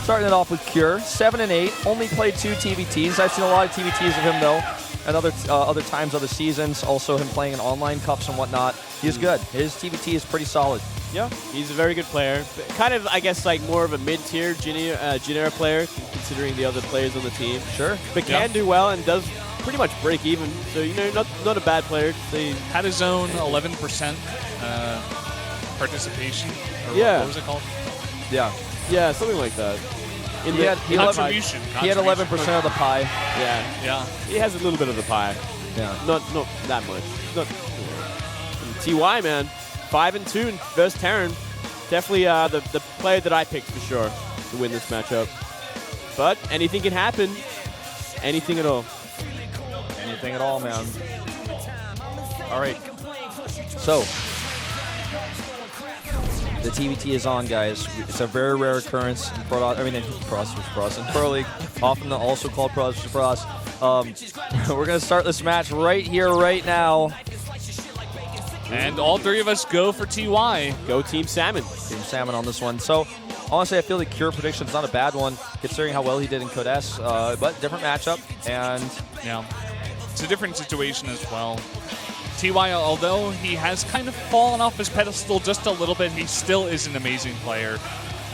Starting it off with Cure, 7-8. Only played 2 TBTs. I've seen a lot of TBTs of him though, and other times, other seasons. Also him playing in online cups and whatnot. He's good. His TBT is pretty solid. Yeah, he's a very good player. Kind of, I guess, like more of a mid-tier JINAIR player, considering the other players on the team. Sure. But can do well and does pretty much break even. So, you know, not a bad player. They had his own 11% participation. Or Yeah. what was it called? Yeah. Yeah, something like that. He had 11% of the pie. Yeah. Yeah. He has a little bit of the pie. Yeah. Not that much. Not. And TY, man, 5-2 in versus Terran. Definitely the player that I picked for sure to win this matchup. But anything can happen. Anything at all. Anything at all, man. All right. So, the TBT is on, guys. It's a very rare occurrence in Pro League, often also called Pro vs. Pros. We're going to start this match right here, right now. And all 3 of us go for TY. Go Team Salmon. Team Salmon on this one. So, honestly, I feel the Cure prediction is not a bad one, considering how well he did in Code S, but different matchup. And yeah, it's a different situation as well. TY, although he has kind of fallen off his pedestal just a little bit, he still is an amazing player.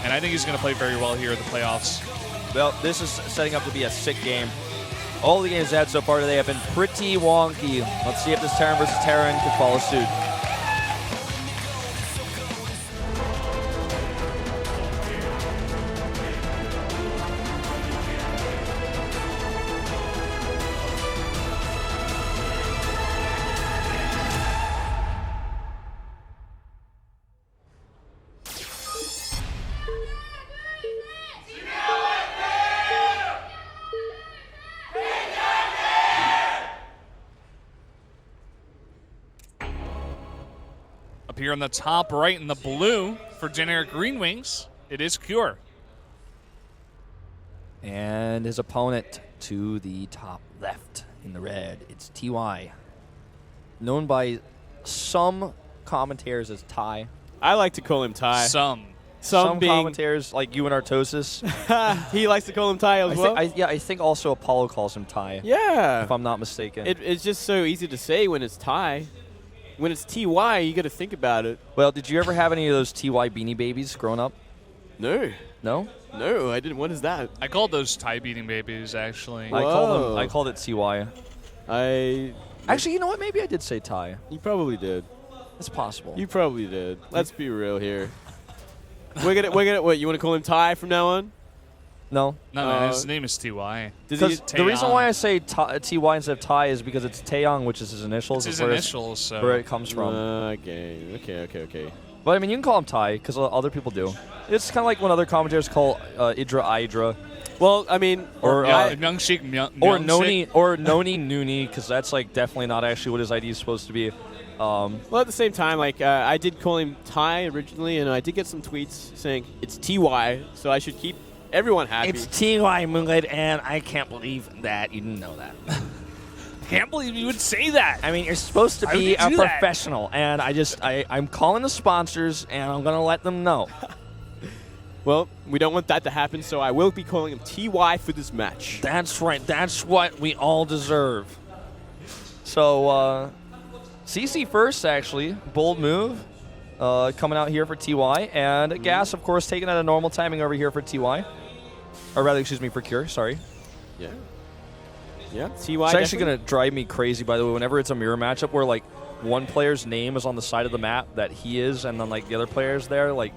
And I think he's going to play very well here in the playoffs. Well, this is setting up to be a sick game. All the games I've had so far today have been pretty wonky. Let's see if this Terran versus Terran can follow suit. Up here on the top right in the blue for JINAIR Green Wings, it is Cure. And his opponent to the top left in the red, it's TY. Known by some commentators as Ty. I like to call him Ty. Some being commentators like you and Artosis. he likes to call him Ty as well. I think also Apollo calls him Ty. Yeah. If I'm not mistaken. It's just so easy to say when it's Ty. When it's TY, you got to think about it. Well, did you ever have any of those TY Beanie Babies growing up? No. No? No, I didn't. What is that? I called those tie beating babies, actually. I called it TY. Actually, you know what? Maybe I did say Ty. You probably did. It's possible. You probably did. Let's be real here. we're gonna. What? You want to call him Ty from now on? No. No, his name is TY. The reason why I say TY instead of Ty is because it's Taeyong, which is his initials. It's his initials, so. Where it comes from. Okay. But, I mean, you can call him Ty, because other people do. It's kind of like when other commentators call Idra. Well, I mean... Or Noni Nooni, because that's, like, definitely not actually what his ID is supposed to be. Well, at the same time, like, I did call him Ty originally, and I did get some tweets saying it's TY, so I should keep everyone happy. It's TY, Moonlight, and I can't believe that you didn't know that. Can't believe you would say that. I mean, you're supposed to be a professional, and I'm calling the sponsors, and I'm going to let them know. Well, we don't want that to happen, so I will be calling him TY for this match. That's right. That's what we all deserve. So, CC first, actually. Bold move coming out here for TY, and Gas, of course, taking at a normal timing over here for TY. Or rather, excuse me, for Cure. Sorry. Yeah. Yeah, TY. It's actually going to drive me crazy, by the way, whenever it's a mirror matchup where, like, one player's name is on the side of the map that he is, and then, like, the other player's there. Like,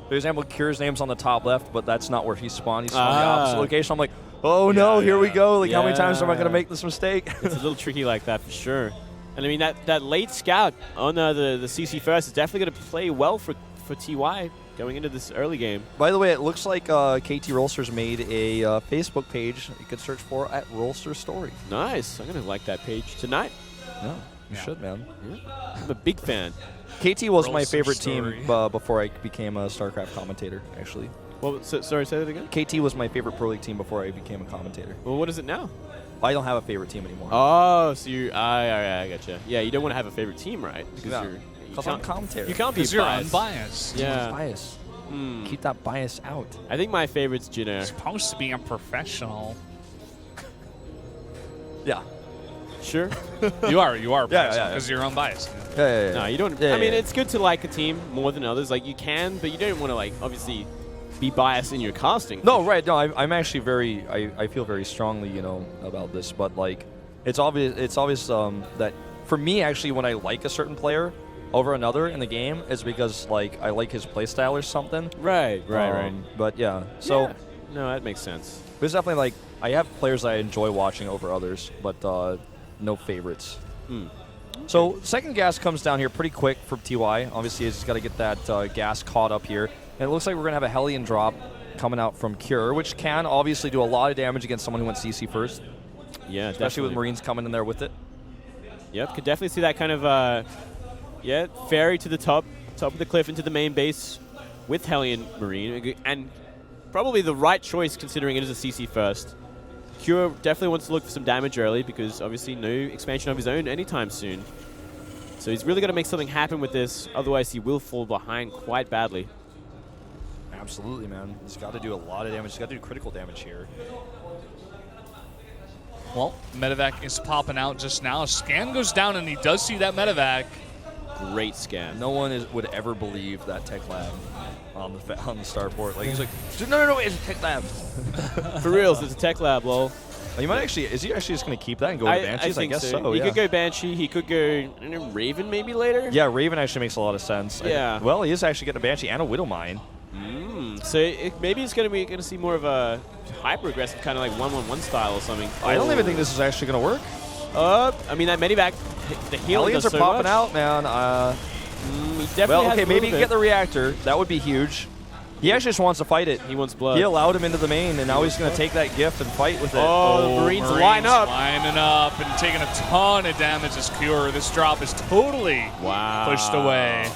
for example, Cure's name's on the top left, but that's not where he spawned. He's on the opposite location. I'm like, oh, no, here we go. Like, how many times am I going to make this mistake? It's a little tricky like that for sure. And, I mean, that late scout on the CC first is definitely going to play well for TY going into this early game. By the way, it looks like KT Rollsters made a Facebook page you could search for at Rollster Story. Nice. I'm going to like that page tonight. Yeah, you should, man. Yeah. I'm a big fan. KT was my favorite team before I became a StarCraft commentator, actually. Well, sorry, say that again? KT was my favorite Pro League team before I became a commentator. Well, what is it now? I don't have a favorite team anymore. Oh, so you... I gotcha. Yeah, you don't want to have a favorite team, right? Because I'm a commentator. You can't be biased. You're unbiased. Yeah. Biased. Keep that bias out. I think my favorite's JINAIR. Supposed to be a professional. Yeah. Sure. You are biased yeah. because of your own bias. Yeah. No, you don't. Yeah, I mean, yeah. it's good to like a team more than others. Like, you can, but you don't want to, like, obviously be biased in your casting. No, right. No, I'm actually very. I feel very strongly, about this. But like, it's obvious. It's obvious that for me, actually, when I like a certain player over another in the game, is because like I like his playstyle or something. Right. But yeah, so Yeah. No, that makes sense. there's definitely like I have players I enjoy watching over others, but no favorites. So second gas comes down here pretty quick for TY. Obviously, he's got to get that gas caught up here. And it looks like we're going to have a Hellion drop coming out from Cure, which can obviously do a lot of damage against someone who went CC first. Yeah, Especially with definitely. Marines coming in there with it. Yep, could definitely see that kind of, ferry to the top of the cliff into the main base with Hellion Marine. And probably the right choice considering it is a CC first. Cure definitely wants to look for some damage early because obviously no expansion of his own anytime soon. So he's really got to make something happen with this, otherwise he will fall behind quite badly. Absolutely, man. He's got to do a lot of damage. He's got to do critical damage here. Well, Medevac is popping out just now. Scan goes down, and he does see that Medevac. Great scan. No one would ever believe that tech lab on the starport. Like he's like, no, it's a tech lab. For reals, it's a tech lab, lol. He might actually. Is he actually just going to keep that and go to Banshees? I think guess so. He yeah. could go Banshee. He could go Raven maybe later. Yeah, Raven actually makes a lot of sense. Yeah. Well, he is actually getting a Banshee and a Widowmine. So maybe it's going to see more of a hyper aggressive kind of like 1-1-1 style or something. I don't even think this is actually going to work. I mean that Medivac, the healing Aliens does are so popping much. out, man. He definitely Well, has okay, a maybe he little can get bit. the reactor. That would be huge. He actually just wants to fight it. He wants blood. He allowed him into the main, and now he's going to take that gift and fight with it. Oh, Marines line up. Lining up and taking a ton of damage as Cure. This drop is totally pushed away.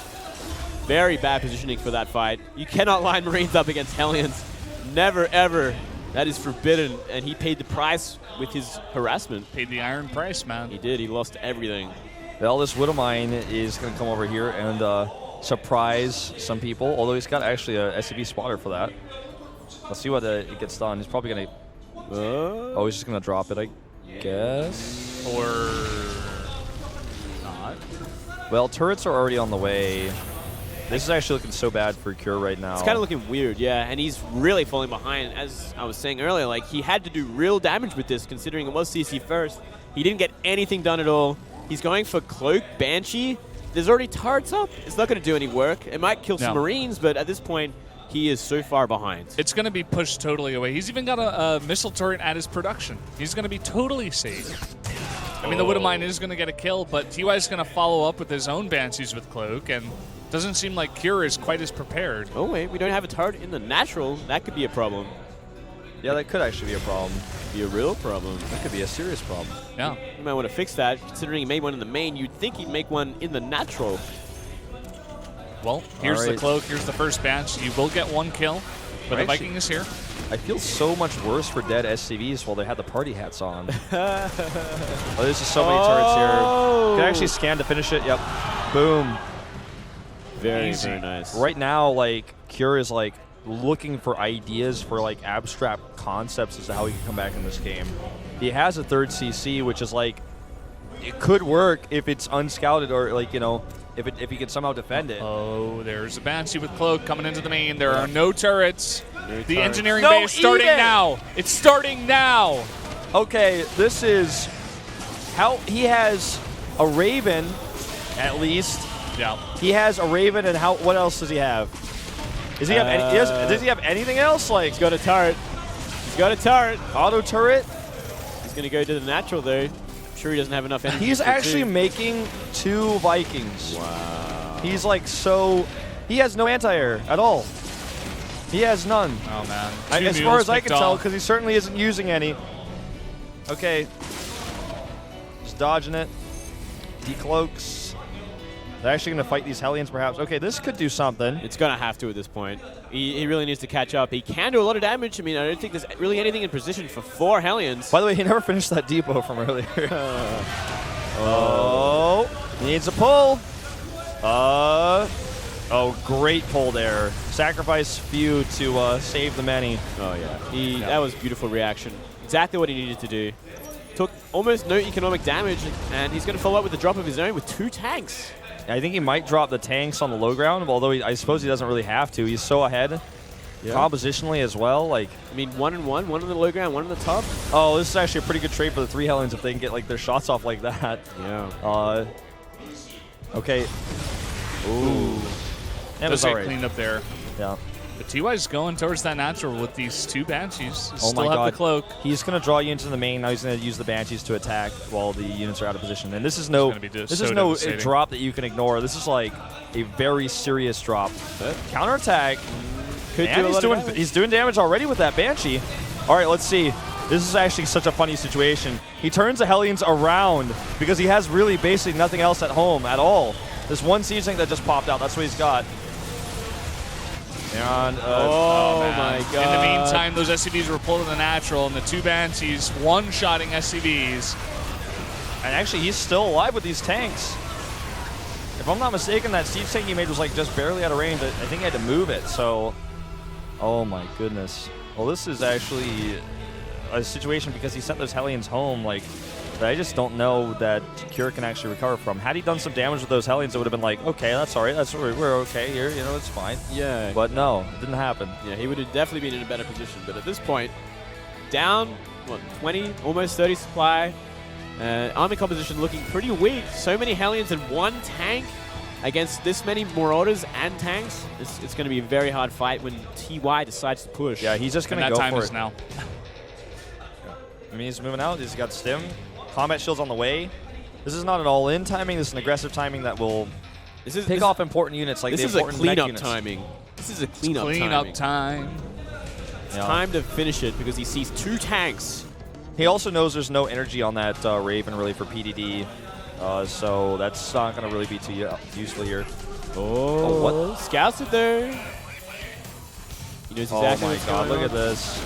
Very bad positioning for that fight. You cannot line Marines up against Hellions. Never, ever. That is forbidden, and he paid the price with his harassment. Paid the iron price, man. He did. He lost everything. Well, this Widowmine is going to come over here and surprise some people, although he's got actually a SCV spotter for that. Let's see what it gets done. He's probably going to... Oh, he's just going to drop it, I guess. Or not. Well, turrets are already on the way. This is actually looking so bad for Cure right now. It's kind of looking weird, yeah, and he's really falling behind. As I was saying earlier, like, he had to do real damage with this, considering it was CC first. He didn't get anything done at all. He's going for Cloak, Banshee. There's already turrets up. It's not going to do any work. It might kill some Marines, but at this point, he is so far behind. It's going to be pushed totally away. He's even got a missile turret at his production. He's going to be totally safe. I mean, the Widowmine is going to get a kill, but TY is going to follow up with his own Banshees with Cloak, and doesn't seem like Cure is quite as prepared. Oh, wait, we don't have a turret in the natural. That could be a problem. Yeah, that could actually be a problem. Be a real problem. That could be a serious problem. Yeah. You might want to fix that. Considering he made one in the main, you'd think he'd make one in the natural. Well, here's the Cloak. Here's the first Banshee. You will get one kill, but the Viking is here. I feel so much worse for dead SCVs while they had the party hats on. Oh, there's just so many turrets here. Can actually scan to finish it. Yep. Boom. Very, very nice. Right now, like, Cure is, like, looking for ideas for, like, abstract concepts as to how he can come back in this game. He has a third CC, which is, like, it could work if it's unscouted or, like, you know, if he can somehow defend it. Oh, there's a Banshee with Cloak coming into the main. There are no turrets. The engineering No, bay is starting even. now. It's starting now. Okay, this is how he has a Raven, at least. Yeah. He has a Raven, and what else does he have? Does he have does he have anything else? Like, He's got a turret. He's got a turret. Auto turret? He's going to go to the natural, though. I'm sure he doesn't have enough energy. He's for actually two. making 2 Vikings. Wow. He's like so... He has no anti-air at all. He has none. Oh, man. As far as I can tell, because he certainly isn't using any. Okay. Just dodging it. Decloaks. They're actually going to fight these Hellions, perhaps. Okay, this could do something. It's going to have to at this point. He really needs to catch up. He can do a lot of damage. I mean, I don't think there's really anything in position for 4 Hellions. By the way, he never finished that depot from earlier. Oh, he needs a pull. Oh, great pull there. Sacrifice few to save the many. Oh, yeah. That was beautiful reaction. Exactly what he needed to do. Took almost no economic damage, and he's going to follow up with the drop of his own with 2 tanks. I think he might drop the tanks on the low ground, although I suppose he doesn't really have to. He's so ahead. Yeah. Compositionally as well. Like, I mean, 1 and 1, 1 on the low ground, 1 on the top. Oh, this is actually a pretty good trade for the 3 Hellions if they can get like their shots off like that. Yeah. Okay. Ooh. That was Does get alright. cleaned up there. Yeah. But TY's going towards that natural with these 2 Banshees. Oh Still my have God. the cloak. He's going to draw units in the main. Now he's going to use the Banshees to attack while the units are out of position. And this is no drop that you can ignore. This is like a very serious drop. Counterattack. And he's doing damage already with that Banshee. All right, let's see. This is actually such a funny situation. He turns the Hellions around because he has really basically nothing else at home at all. This one siege tank that just popped out, that's what he's got. And, oh my God. In the meantime, those SCVs were pulled in the natural, and the 2 Banshees one-shotting SCVs. And actually, he's still alive with these tanks. If I'm not mistaken, that siege tank he made was like just barely out of range. I think he had to move it, so... Oh my goodness. Well, this is actually a situation because he sent those Hellions home, like, that I just don't know that Cure can actually recover from. Had he done some damage with those Hellions, it would have been like, okay, that's all right. We're okay here. You know, it's fine. Yeah. But no, it didn't happen. Yeah, he would have definitely been in a better position. But at this point, down, what, 20, almost 30 supply. Army composition looking pretty weak. So many Hellions and 1 tank against this many Marauders and tanks. It's going to be a very hard fight when TY decides to push. Yeah, he's just going to go for it. That time is now. I mean, he's moving out. He's got stim. Combat shield's on the way. This is not an all-in timing. This is an aggressive timing that will pick off important units like the important mech units. This is a cleanup timing. This is a cleanup timing. Cleanup time. It's time to finish it because he sees 2 tanks. He also knows there's no energy on that Raven really for PDD, so that's not going to really be too useful here. Oh, what? Scouts it there. He knows exactly what's going on. Look at this.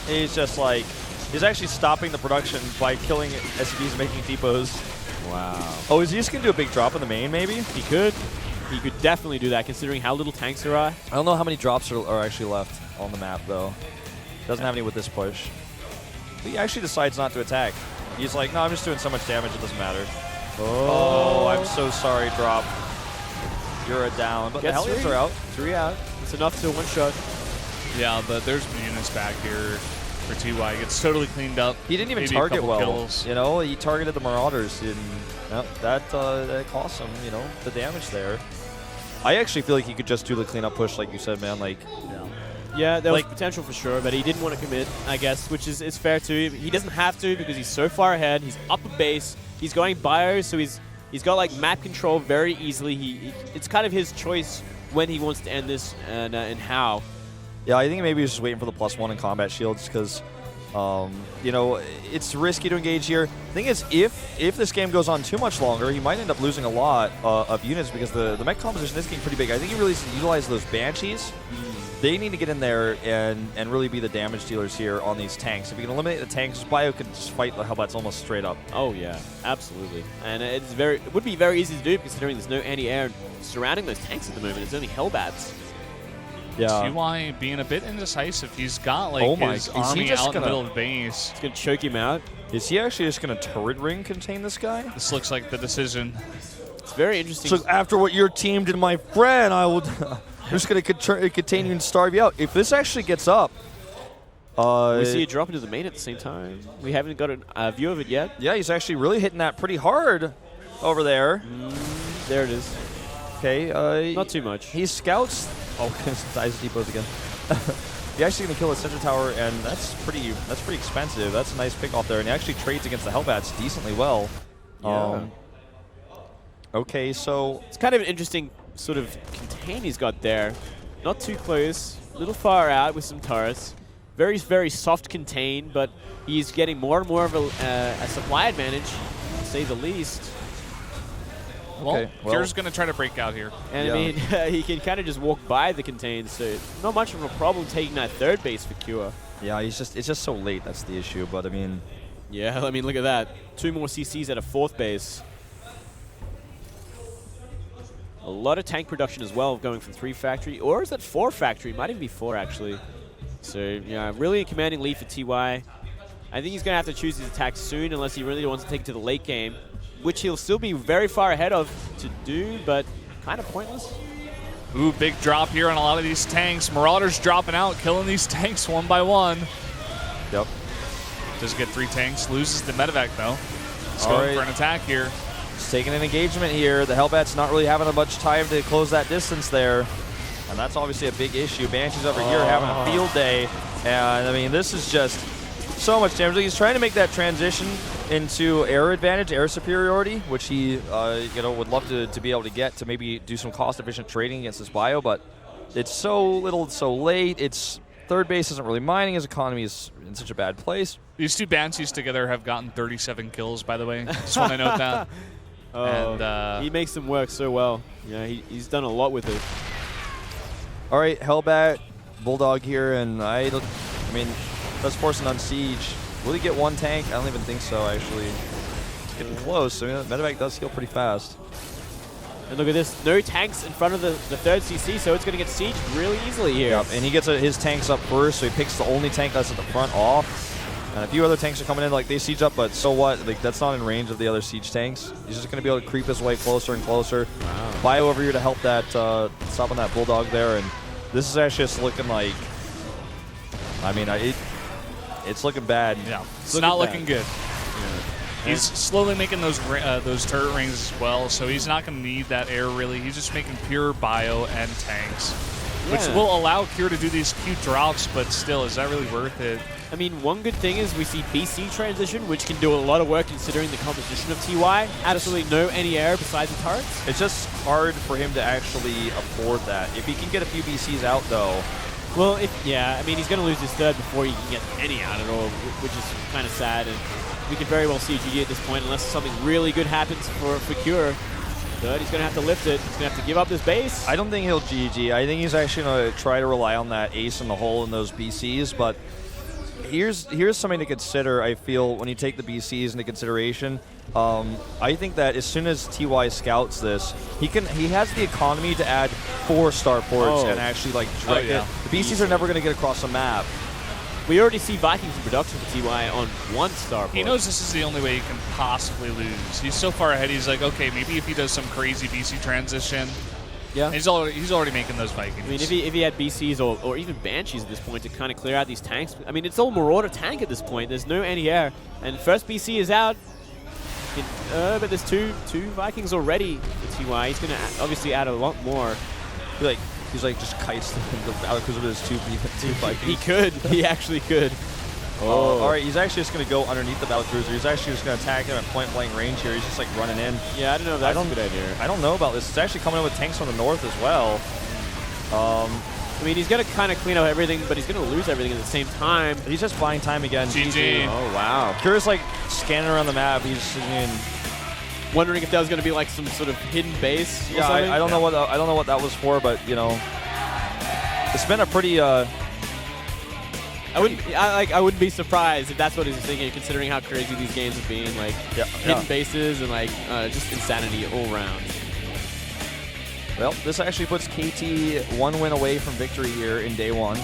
He's just like, he's actually stopping the production by killing SCVs making depots. Wow. Oh, is he just going to do a big drop in the main maybe? He could. He could definitely do that considering how little tanks there are. I don't know how many drops are actually left on the map though. Doesn't have any with this push. He actually decides not to attack. He's like, no, I'm just doing so much damage, it doesn't matter. Oh, I'm so sorry, drop. You're a down. But the Hellions are out. 3 out. It's enough to one-shot. Yeah, but there's units back here for TY. Gets totally cleaned up. He didn't even Maybe target well. Kills. You know, he targeted the Marauders, and that cost him, you know, the damage there. I actually feel like he could just do the cleanup push, like you said, man. Like, yeah, there was potential for sure, but he didn't want to commit, I guess, which is fair too. He doesn't have to because he's so far ahead. He's up a base. He's going bio, so he's got like map control very easily. It's kind of his choice when he wants to end this and how. Yeah, I think maybe he's just waiting for the +1 in combat shields because, you know, it's risky to engage here. The thing is, if this game goes on too much longer, he might end up losing a lot of units because the mech composition is getting pretty big. I think he really needs to utilize those Banshees. They need to get in there and really be the damage dealers here on these tanks. If you can eliminate the tanks, Bio can just fight the Hellbats almost straight up. Oh yeah, absolutely. And it would be very easy to do considering there's no anti-air surrounding those tanks at the moment. It's only Hellbats. Yeah. TY being a bit indecisive. He's got like his army out in the middle of the base. It's gonna choke him out. Is he actually just gonna turret ring contain this guy? This looks like the decision. It's very interesting. So after what your team did, my friend, I will. I'm just going to contain you and starve you out. If this actually gets up... we see it drop into the main at the same time. We haven't got a view of it yet. Yeah, he's actually really hitting that pretty hard over there. There it is. Okay. Not too much. He scouts... Oh, dies depots again. He's actually going to kill a center tower, and that's pretty expensive. That's a nice pick off there. And he actually trades against the Hellbats decently well. Yeah. Okay, so... It's kind of an interesting sort of contain he's got there. Not too close, a little far out with some turrets. Very, very soft contain, but he's getting more and more of a supply advantage, to say the least. Well, Cure's going to try to break out here. And I mean, he can kind of just walk by the contain, so not much of a problem taking that third base for Cure. Yeah, it's just so late, that's the issue, but I mean... Yeah, I mean, look at that. 2 more CCs at a 4th base. A lot of tank production as well, going from 3 factory, or is that 4 factory? Might even be 4 actually. So yeah, really a commanding lead for TY. I think he's going to have to choose his attacks soon unless he really wants to take it to the late game, which he'll still be very far ahead of to do, but kind of pointless. Ooh, big drop here on a lot of these tanks. Marauders dropping out, killing these tanks one by one. Yep. Does get 3 tanks, loses the medevac though. He's going for an attack here. He's taking an engagement here. The Hellbat's not really having much time to close that distance there. And that's obviously a big issue. Banshee's over here having a field day. And I mean, this is just so much damage. He's trying to make that transition into air advantage, air superiority, which he would love to be able to get to maybe do some cost-efficient trading against this bio, but it's so little, it's so late. It's third base isn't really mining. His economy is in such a bad place. These 2 Banshees together have gotten 37 kills, by the way. Just want to note that. And he makes them work so well. Yeah, he's done a lot with it. All right, Hellbat, Bulldog here, and I mean, let's force it on siege. Will he get 1 tank? I don't even think so, actually. It's getting close. I mean, medevac does heal pretty fast. And look at this, no tanks in front of the 3rd CC, so it's going to get sieged really easily here. Yep, and he gets his tanks up first, so he picks the only tank that's at the front off. And a few other tanks are coming in, like they siege up, but so what? Like that's not in range of the other siege tanks. He's just going to be able to creep his way closer and closer. Wow. Bio over here to help that, stopping that Bulldog there, and this is actually just looking like, I mean, it's looking bad. Yeah, it's not looking good. Yeah. He's slowly making those turret rings as well, so he's not going to need that air really. He's just making pure bio and tanks, which will allow Cure to do these cute drops, but still, is that really worth it? I mean, one good thing is we see BC transition, which can do a lot of work considering the composition of TY. Absolutely no any air besides the turrets. It's just hard for him to actually afford that. If he can get a few BCs out, though. Well, I mean, he's going to lose his 3rd before he can get any out at all, which is kind of sad. And we could very well see GG at this point, unless something really good happens for Cure. But he's going to have to lift it. He's going to have to give up this base. I don't think he'll GG. I think he's actually going to try to rely on that ace in the hole in those BCs, but here's something to consider, I feel, when you take the BCs into consideration. I think that as soon as TY scouts this, he has the economy to add 4 starports and actually like direct it. The BCs are never going to get across the map. We already see Vikings in production for TY on 1 starport. He knows this is the only way he can possibly lose. He's so far ahead, he's like, okay, maybe if he does some crazy BC transition. Yeah, he's already making those Vikings. I mean, if he had BCs or even Banshees at this point to kind of clear out these tanks, I mean, it's all Marauder tank at this point. There's no anti-air, and first BC is out. But there's two Vikings already for TY. He's going to obviously add a lot more. He's like just kites the battlecruiser with his two Vikings. He could. He actually could. All right, he's actually just going to go underneath the battlecruiser. He's actually just going to attack him at point-blank range here. He's just like running in. Yeah, I don't know if that's a good idea. I don't know about this. It's actually coming in with tanks from the north as well. I mean, he's going to kind of clean up everything, but he's going to lose everything at the same time. He's just buying time again. GG. Oh, wow. Cure's like scanning around the map. He's wondering if that was going to be like some sort of hidden base. Yeah, I don't know what that was for, but you know, it's been a pretty. I wouldn't be surprised if that's what he's thinking, considering how crazy these games have been. Like hidden bases and like just insanity all around. Well, this actually puts KT 1 win away from victory here in day 1,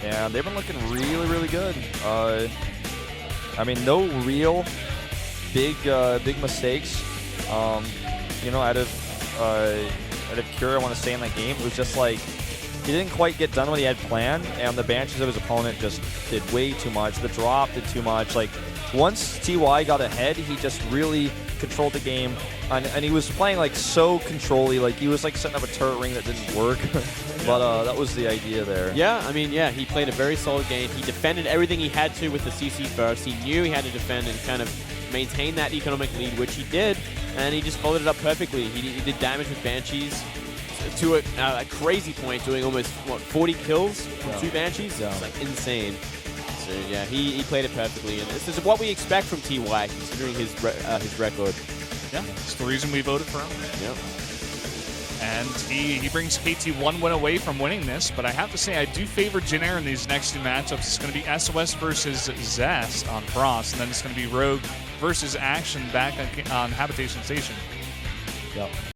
and they've been looking really, really good. I mean, no real big mistakes. You know, out of Cure, I want to say in that game, it was just like he didn't quite get done what he had planned, and the Banshees of his opponent just did way too much. The drop did too much. Like, once TY got ahead, he just really controlled the game, and he was playing like so control-y. Like, he was like setting up a turret ring that didn't work, but that was the idea there. Yeah, I mean, yeah, he played a very solid game. He defended everything he had to with the CC first. He knew he had to defend and kind of maintain that economic lead, which he did, and he just followed it up perfectly. He did damage with Banshees to a crazy point, doing almost, 40 kills from 2 Banshees? Yeah. It's like insane. So yeah, he played it perfectly, and this is what we expect from TY, considering his record. Yeah, it's the reason we voted for him. Yep. And he brings KT 1 win away from winning this, but I have to say I do favor JINAIR in these next 2 matchups. It's going to be SOS versus Zest on Frost, and then it's going to be Rogue versus Action back on Habitation Station. Yep.